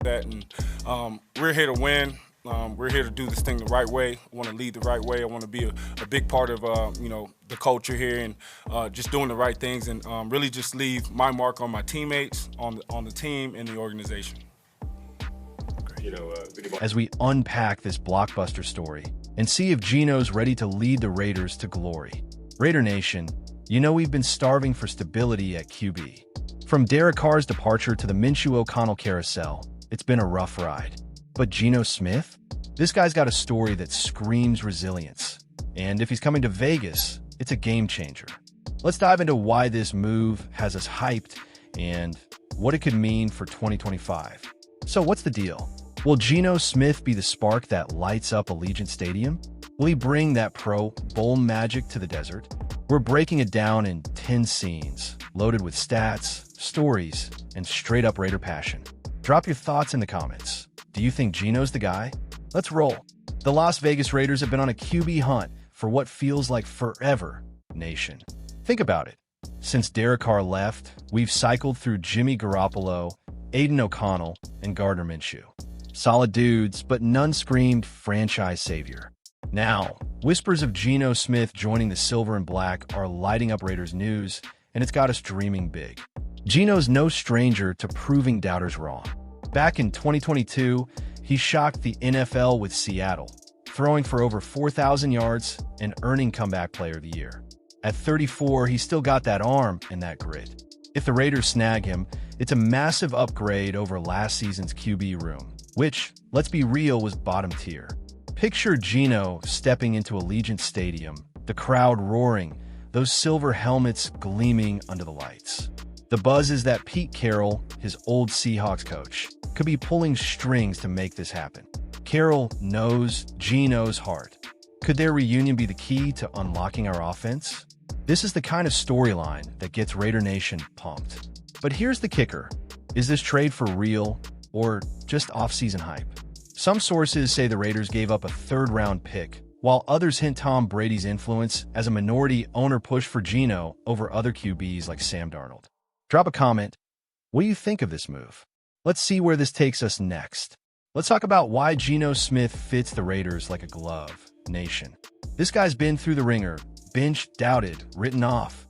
that. And we're here to win. We're here to do this thing the right way. I want to lead the right way. I want to be a big part of, the culture here and just doing the right things and really just leave my mark on my teammates, on the team, and the organization. As we unpack this blockbuster story and see if Gino's ready to lead the Raiders to glory. Raider Nation, we've been starving for stability at QB. From Derek Carr's departure to the Minshew-O'Connell carousel, it's been a rough ride. But Gino Smith? This guy's got a story that screams resilience. And if he's coming to Vegas, it's a game changer. Let's dive into why this move has us hyped and what it could mean for 2025. So what's the deal? Will Gino Smith be the spark that lights up Allegiant Stadium? Will he bring that Pro Bowl magic to the desert? We're breaking it down in 10 scenes, loaded with stats, stories, and straight-up Raider passion. Drop your thoughts in the comments. Do you think Gino's the guy? Let's roll. The Las Vegas Raiders have been on a QB hunt for what feels like forever, nation. Think about it. Since Derek Carr left, we've cycled through Jimmy Garoppolo, Aiden O'Connell, and Gardner Minshew. Solid dudes, but none screamed franchise savior. Now, whispers of Gino Smith joining the Silver and Black are lighting up Raiders news, and it's got us dreaming big. Gino's no stranger to proving doubters wrong. Back in 2022, he shocked the NFL with Seattle, throwing for over 4,000 yards and earning Comeback Player of the Year. At 34, he's still got that arm and that grit. If the Raiders snag him, it's a massive upgrade over last season's QB room, which, let's be real, was bottom tier. Picture Gino stepping into Allegiant Stadium, the crowd roaring, those silver helmets gleaming under the lights. The buzz is that Pete Carroll, his old Seahawks coach, could be pulling strings to make this happen. Carroll knows Gino's heart. Could their reunion be the key to unlocking our offense? This is the kind of storyline that gets Raider Nation pumped. But here's the kicker. Is this trade for real or just off-season hype? Some sources say the Raiders gave up a third-round pick, while others hint Tom Brady's influence as a minority owner push for Gino over other QBs like Sam Darnold. Drop a comment. What do you think of this move? Let's see where this takes us next. Let's talk about why Gino Smith fits the Raiders like a glove, nation. This guy's been through the ringer, benched, doubted, written off.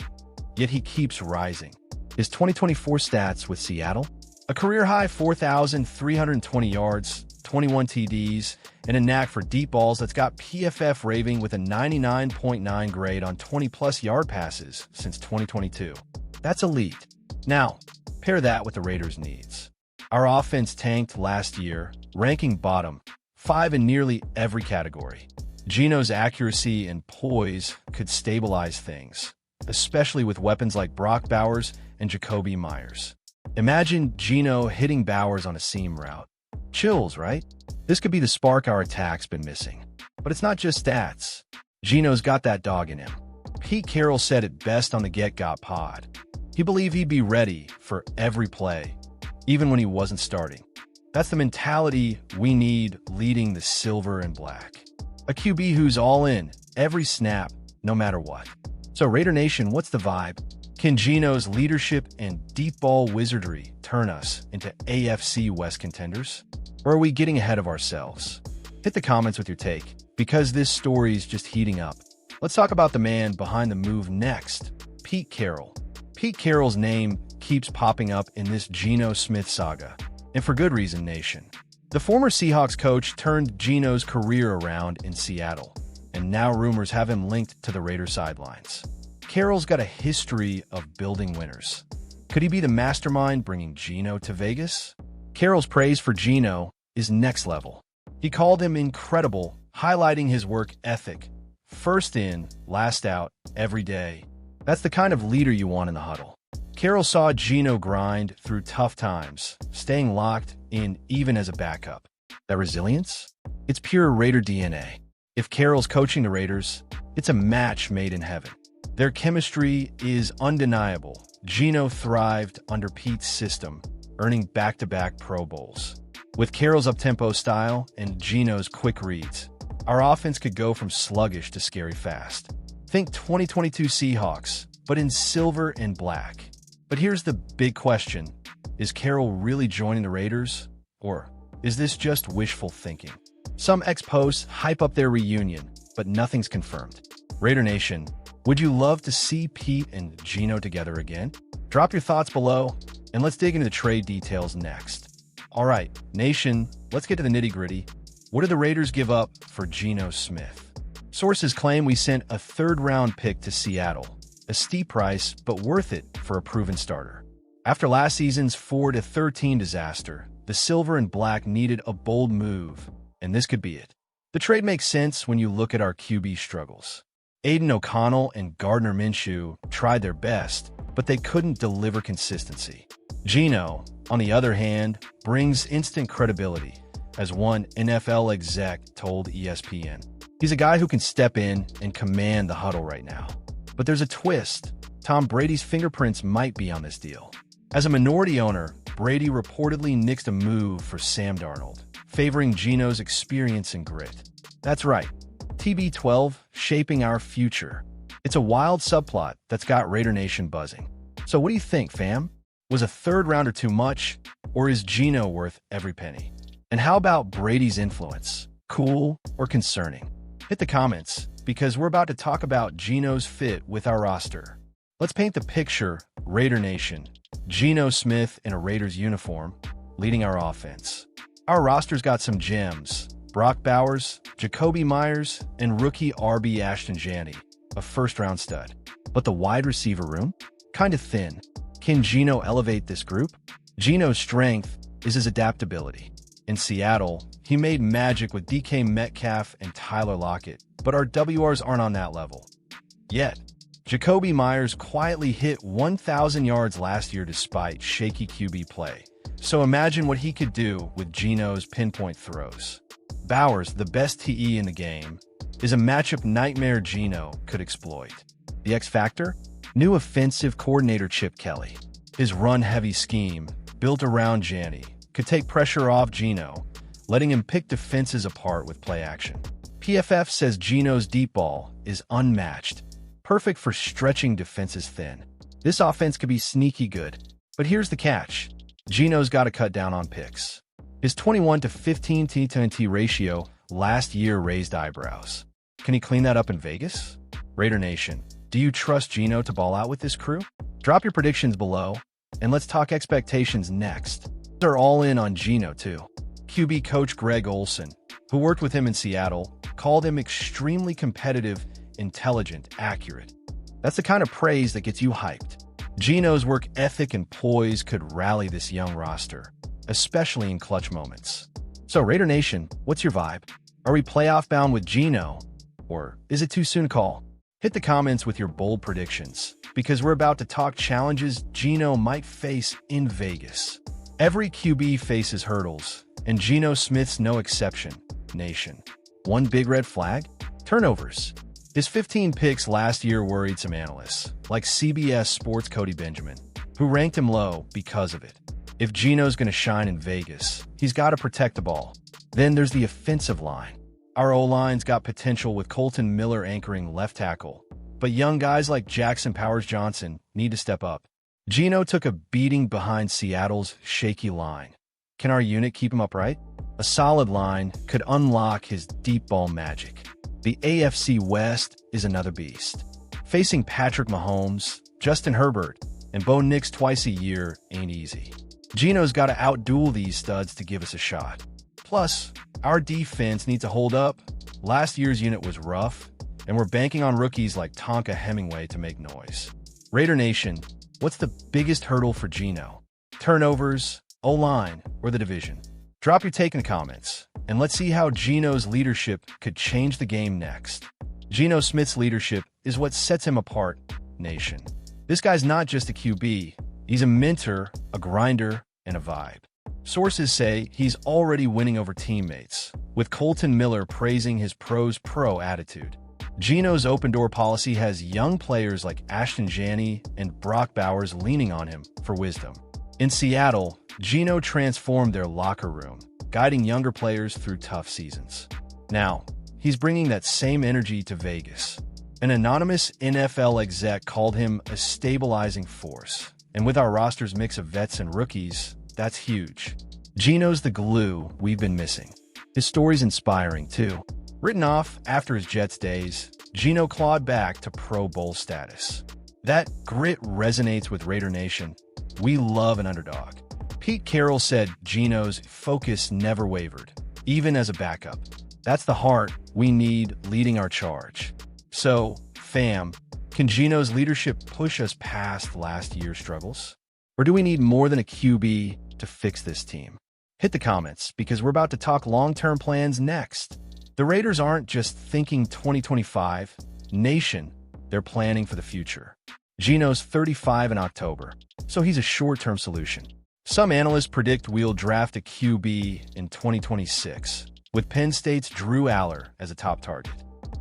Yet he keeps rising. His 2024 stats with Seattle? A career-high 4,320 yards, 21 TDs, and a knack for deep balls that's got PFF raving with a 99.9 grade on 20-plus yard passes since 2022. That's elite. Now, pair that with the Raiders' needs. Our offense tanked last year, ranking bottom 5 in nearly every category. Gino's accuracy and poise could stabilize things, especially with weapons like Brock Bowers and Jacoby Myers. Imagine Gino hitting Bowers on a seam route. Chills, right? This could be the spark our attack's been missing. But it's not just stats. Gino's got that dog in him. Pete Carroll said it best on the Get Got pod. He believed he'd be ready for every play, even when he wasn't starting. That's the mentality we need leading the Silver and Black. A QB who's all in, every snap, no matter what. So Raider Nation, what's the vibe? Can Gino's leadership and deep ball wizardry turn us into AFC West contenders? Or are we getting ahead of ourselves? Hit the comments with your take, because this story's just heating up. Let's talk about the man behind the move next, Pete Carroll. Pete Carroll's name keeps popping up in this Gino Smith saga, and for good reason, nation. The former Seahawks coach turned Gino's career around in Seattle, and now rumors have him linked to the Raiders sidelines. Carroll's got a history of building winners. Could he be the mastermind bringing Gino to Vegas? Carroll's praise for Gino is next level. He called him incredible, highlighting his work ethic. First in, last out, every day. That's the kind of leader you want in the huddle. Carroll saw Gino grind through tough times, staying locked in even as a backup. That resilience? It's pure Raider DNA. If Carroll's coaching the Raiders, it's a match made in heaven. Their chemistry is undeniable. Gino thrived under Pete's system, earning back-to-back Pro Bowls. With Carroll's up-tempo style and Gino's quick reads, our offense could go from sluggish to scary fast. Think 2022 Seahawks, but in silver and black. But here's the big question. Is Carroll really joining the Raiders? Or is this just wishful thinking? Some ex-posts hype up their reunion, but nothing's confirmed. Raider Nation, would you love to see Pete and Gino together again? Drop your thoughts below, and let's dig into the trade details next. All right, Nation, let's get to the nitty-gritty. What did the Raiders give up for Gino Smith? Sources claim we sent a third-round pick to Seattle, a steep price, but worth it for a proven starter. After last season's 4-13 disaster, the Silver and Black needed a bold move, and this could be it. The trade makes sense when you look at our QB struggles. Aiden O'Connell and Gardner Minshew tried their best, but they couldn't deliver consistency. Gino, on the other hand, brings instant credibility, as one NFL exec told ESPN. He's a guy who can step in and command the huddle right now. But there's a twist. Tom Brady's fingerprints might be on this deal. As a minority owner, Brady reportedly nixed a move for Sam Darnold, favoring Gino's experience and grit. That's right, TB12 shaping our future. It's a wild subplot that's got Raider Nation buzzing. So what do you think, fam? Was a third rounder too much, or is Gino worth every penny? And how about Brady's influence? Cool or concerning? Hit the comments, because we're about to talk about Gino's fit with our roster. Let's paint the picture, Raider Nation. Gino Smith in a Raiders uniform, leading our offense. Our roster's got some gems: Brock Bowers, Jacoby Myers, and rookie RB Ashton Jeanty, a first-round stud. But the wide receiver room? Kinda thin. Can Gino elevate this group? Gino's strength is his adaptability. In Seattle, he made magic with DK Metcalf and Tyler Lockett, but our WRs aren't on that level. Yet, Jacoby Myers quietly hit 1,000 yards last year despite shaky QB play. So imagine what he could do with Gino's pinpoint throws. Bowers, the best TE in the game, is a matchup nightmare Gino could exploit. The X factor? New offensive coordinator Chip Kelly. His run-heavy scheme, built around Jeanty, could take pressure off Gino, letting him pick defenses apart with play action. PFF says Gino's deep ball is unmatched, perfect for stretching defenses thin. This offense could be sneaky good, but here's the catch. Gino's got to cut down on picks. His 21-15 T-to-T ratio last year raised eyebrows. Can he clean that up in Vegas? Raider Nation, do you trust Gino to ball out with this crew? Drop your predictions below, and let's talk expectations next. They're all in on Gino, too. QB coach Greg Olson, who worked with him in Seattle, called him extremely competitive, intelligent, accurate. That's the kind of praise that gets you hyped. Gino's work ethic and poise could rally this young roster, especially in clutch moments. So Raider Nation, what's your vibe? Are we playoff bound with Gino? Or is it too soon to call? Hit the comments with your bold predictions, because we're about to talk challenges Gino might face in Vegas. Every QB faces hurdles, and Gino Smith's no exception, Nation. One big red flag? Turnovers. His 15 picks last year worried some analysts, like CBS Sports' Cody Benjamin, who ranked him low because of it. If Gino's going to shine in Vegas, he's got to protect the ball. Then there's the offensive line. Our O-line's got potential with Colton Miller anchoring left tackle, but young guys like Jackson Powers-Johnson need to step up. Gino took a beating behind Seattle's shaky line. Can our unit keep him upright? A solid line could unlock his deep ball magic. The AFC West is another beast. Facing Patrick Mahomes, Justin Herbert, and Bo Nix twice a year ain't easy. Gino's got to outduel these studs to give us a shot. Plus, our defense needs to hold up. Last year's unit was rough, and we're banking on rookies like Tonka Hemingway to make noise. Raider Nation, what's the biggest hurdle for Gino? Turnovers, O-line, or the division? Drop your take in the comments, and let's see how Gino's leadership could change the game next. Gino Smith's leadership is what sets him apart, Nation. This guy's not just a QB, he's a mentor, a grinder, and a vibe. Sources say he's already winning over teammates, with Colton Miller praising his pros pro attitude. Gino's open-door policy has young players like Ashton Jeanty and Brock Bowers leaning on him for wisdom. In Seattle, Gino transformed their locker room, guiding younger players through tough seasons. Now, he's bringing that same energy to Vegas. An anonymous NFL exec called him a stabilizing force, and with our roster's mix of vets and rookies, that's huge. Gino's the glue we've been missing. His story's inspiring, too. Written off after his Jets days, Gino clawed back to Pro Bowl status. That grit resonates with Raider Nation. We love an underdog. Pete Carroll said Gino's focus never wavered, even as a backup. That's the heart we need leading our charge. So, fam, can Gino's leadership push us past last year's struggles? Or do we need more than a QB to fix this team? Hit the comments, because we're about to talk long-term plans next. The Raiders aren't just thinking 2025. Nation, they're planning for the future. Gino's 35 in October, so he's a short-term solution. Some analysts predict we'll draft a QB in 2026, with Penn State's Drew Aller as a top target.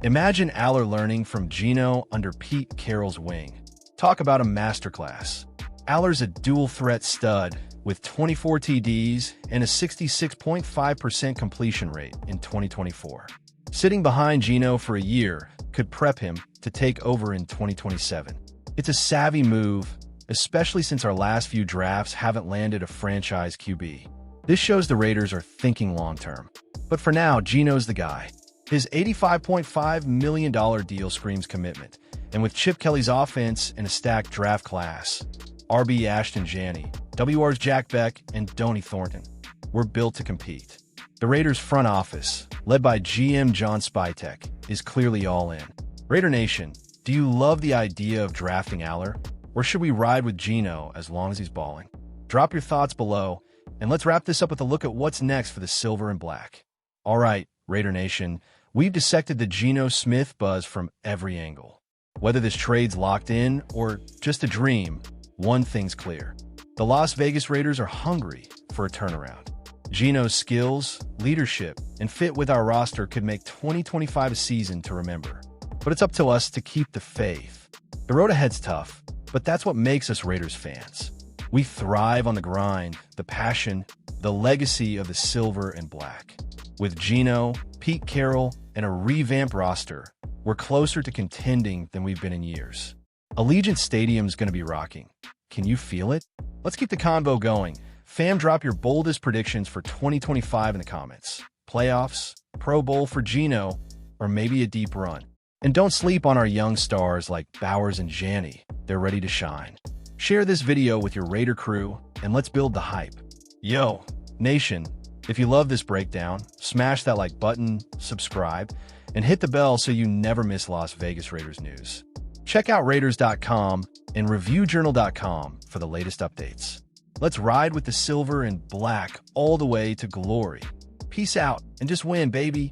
Imagine Aller learning from Gino under Pete Carroll's wing. Talk about a masterclass. Aller's a dual-threat stud with 24 TDs and a 66.5% completion rate in 2024. Sitting behind Gino for a year could prep him to take over in 2027. It's a savvy move, especially since our last few drafts haven't landed a franchise QB. This shows the Raiders are thinking long-term. But for now, Gino's the guy. His $85.5 million deal screams commitment, and with Chip Kelly's offense and a stacked draft class, RB Ashton Jeanty, WR's Jack Beck, and Donnie Thornton, we're built to compete. The Raiders' front office, led by GM John Spytek, is clearly all in. Raider Nation, do you love the idea of drafting Aller? Or should we ride with Gino as long as he's balling? Drop your thoughts below, and let's wrap this up with a look at what's next for the Silver and Black. All right, Raider Nation, we've dissected the Gino Smith buzz from every angle. Whether this trade's locked in or just a dream, one thing's clear. The Las Vegas Raiders are hungry for a turnaround. Gino's skills, leadership, and fit with our roster could make 2025 a season to remember. But it's up to us to keep the faith. The road ahead's tough, but that's what makes us Raiders fans. We thrive on the grind, the passion, the legacy of the Silver and Black. With Gino, Pete Carroll, and a revamped roster, we're closer to contending than we've been in years. Allegiant Stadium's going to be rocking. Can you feel it? Let's keep the convo going. Fam, drop your boldest predictions for 2025 in the comments. Playoffs, Pro Bowl for Gino, or maybe a deep run. And don't sleep on our young stars like Bowers and Jeanty. They're ready to shine. Share this video with your Raider crew, and let's build the hype. Yo, Nation, if you love this breakdown, smash that like button, subscribe, and hit the bell so you never miss Las Vegas Raiders news. Check out Raiders.com and ReviewJournal.com for the latest updates. Let's ride with the Silver and Black all the way to glory. Peace out, and just win, baby.